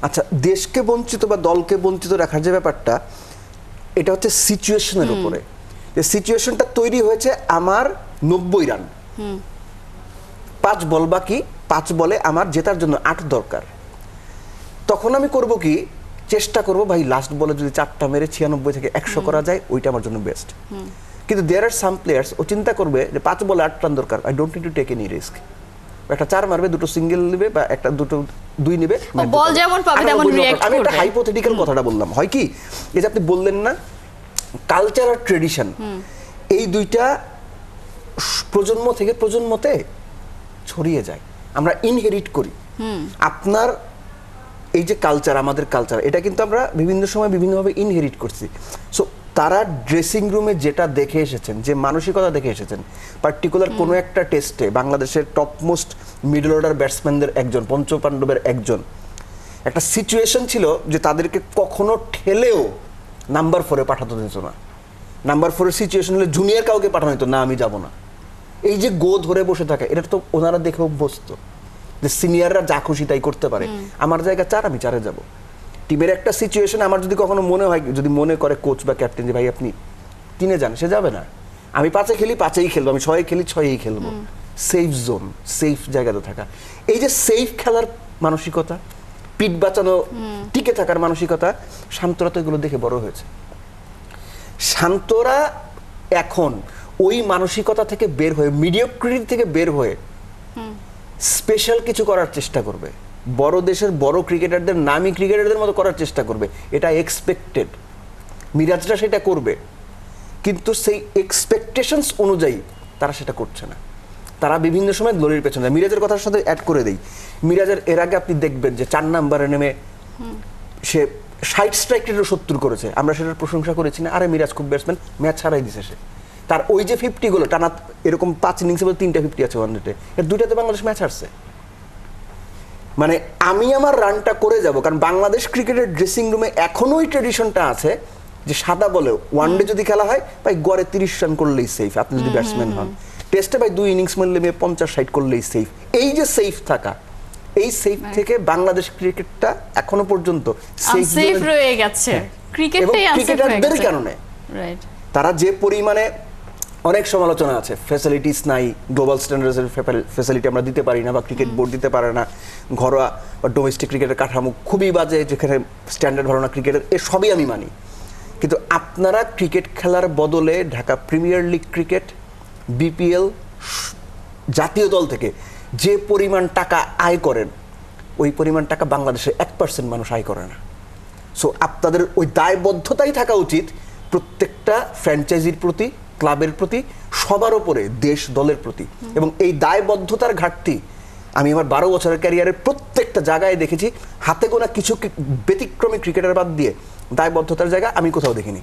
আচ্ছা, দেশকে বঞ্চিত বা দলকে বঞ্চিত রাখার যে ব্যাপারটা, এটা হচ্ছে সিচুয়েশনের উপরে। যে সিচুয়েশনটা তৈরি হয়েছে আমার 90 রান, 5 বল বাকি, 5 বলে আমার জেতার জন্য 8 দরকার। তখন আমি করব কি, চেষ্টা করব ভাই লাস্ট বলে যদি 4টা মেরে 96 থেকে 100 করা যায়, ওইটা আমার জন্য বেস্ট। কিন্তু দেয়ার আর সাম প্লেয়ার্স ও চিন্তা করবে যে 5 বলে 8 রান দরকার, I don't need to take any risk. একটা 4 মারবে, দুটো সিঙ্গেল নেবে বা একটা দুটো 2 নেবে, বল যেমন পাবে তেমন রিঅ্যাক্ট করবে। আমি একটা হাইপোথেটিক্যাল কথাটা বললাম। হয় কি, এই যে আপনি বললেন না কালচার আর ট্রেডিশন, এই দুইটা প্রজন্ম থেকে প্রজন্মতে ছড়িয়ে যায়, আমরা ইনহেরিট করি। আপনার এই যে কালচার, আমাদের কালচার, এটা কিন্তু আমরা বিভিন্ন সময় বিভিন্নভাবে ইনহেরিট করছি। সো তারা ড্রেসিং রুমে যেটা দেখে এসেছেন, যে মানসিকতা দেখে এসেছেন, পার্টিকুলার কোনো একটা টেস্টে বাংলাদেশের টপমোস্ট মিডল অর্ডার ব্যাটসম্যানদের একজন, পঞ্চপাণ্ডবের একজন, একটা সিচুয়েশন ছিল যে তাদেরকে কখনো ঠেলেও নাম্বার 4-এ পাঠাতে দিত না। নাম্বার 4-এর সিচুয়েশন হলে জুনিয়র কাউকে পাঠানো হতো না, আমি যাব না। এই যে গো ধরে বসে থাকে, এটা তো ওনারা দেখে অভ্যস্ত যে সিনিয়ররা যা খুশি তাই করতে পারে। আমার জায়গা 4, আমি 4-এ যাব। টিমের একটা সিচুয়েশন আমার যদি কখনো মনে হয়, যদি মনে করে কোচ বা ক্যাপ্টেন যে ভাই আপনি 3-এ যান, সে যাবে না। আমি 5-এ খেলি, 5-এই খেলবো, আমি 6-এ খেলি, 6-এই খেলবো। সেফ জোন, সেফ জায়গাতে থাকা, এই যে সেফ খেলার মানসিকতা, পিঠ বাঁচানো, টিকে থাকার মানসিকতা, শান্তরা তো এগুলো দেখে বড় হয়েছে। শান্তরা এখন ওই মানসিকতা থেকে বের হয়ে, মিডিওক্রিটি থেকে বের হয়ে স্পেশাল কিছু করার চেষ্টা করবে। বড় দেশের বড় ক্রিকেটারদের, নামী ক্রিকেটারদের মতো করার চেষ্টা করবে, এটা এক্সপেক্টেড। মিরাজরা সেটা করবে, কিন্তু সেই এক্সপেকটেশনস অনুযায়ী তারা সেটা করছে না। তারা বিভিন্ন সময় গ্লোরির পেছনে যায়। মিরাজের কথার সাথে অ্যাড করে দেই, মিরাজের এর আগে আপনি দেখবেন যে 4 নম্বরে নেমে সে 60 স্ট্রাইক রেটও 70 করেছে, আমরা সেটার প্রশংসা করেছি না? আরে মিরাজ খুব ব্যাটসম্যান, ম্যাচ হারাই দিছে সে। তার ওই যে 50 গুলো টানা, এরকম 5 ইনিংসে বলে 3টা 50 আছে ওয়ানডেতে, এর 2টাতে বাংলাদেশ ম্যাচ হারছে। মানে আমি আমার রানটা করে যাব, কারণ বাংলাদেশ ক্রিকেটের ড্রেসিং রুমে এখনো ওই ট্রেডিশনটা আছে যে সাদা বলে ওয়ানডে যদি খেলা হয় ভাই গড়ে 30 রান করলেই সেফ, আপনি যদি ব্যাটসম্যান হন। টেস্টে ভাই 2 ইনিংস মারলে 50-60 করলেই সেফ। এই যে সেফ থাকা, এই সেফ থেকে বাংলাদেশ ক্রিকেটটা এখনো পর্যন্ত সেফ রয়ে গেছে। ক্রিকেটটাই আনসেফ হয়ে গেছে কারণে। রাইট। তারা যে পরিমাণে, অনেক সমালোচনা আছে, ফ্যাসিলিটিস নাই, গ্লোবাল স্ট্যান্ডার্ডের ফ্যাসিলিটি আমরা দিতে পারি না, বা ক্রিকেট বোর্ড দিতে পারে না, ঘরোয়া বা ডোমেস্টিক ক্রিকেটের কাঠামো খুবই বাজে, যেখানে স্ট্যান্ডার্ড ভালো না ক্রিকেটের, এ সবই আমি মানি। কিন্তু আপনারা ক্রিকেট খেলার বদলে Dhaka premier league cricket, BPL, জাতীয় দল থেকে যে পরিমাণ টাকা আয় করেন, ওই পরিমাণ টাকা বাংলাদেশের 1% মানুষ আয় করে না। সো আপনাদের ওই দায়বদ্ধতাই থাকা উচিত প্রত্যেকটা ফ্র্যাঞ্চাইজির প্রতি, ক্লাবের প্রতি, সবার উপরে, দেশ দলের প্রতি। এবং এই দায়বদ্ধতার ঘাটতি আমি আমার 12 বছরের ক্যারিয়ারের প্রত্যেকটা জায়গায় দেখেছি। হাতে গোনা কিছু ব্যতিক্রমী ক্রিকেটার বাদ দিয়ে দায়বদ্ধতার জায়গা আমি কোথাও দেখিনি।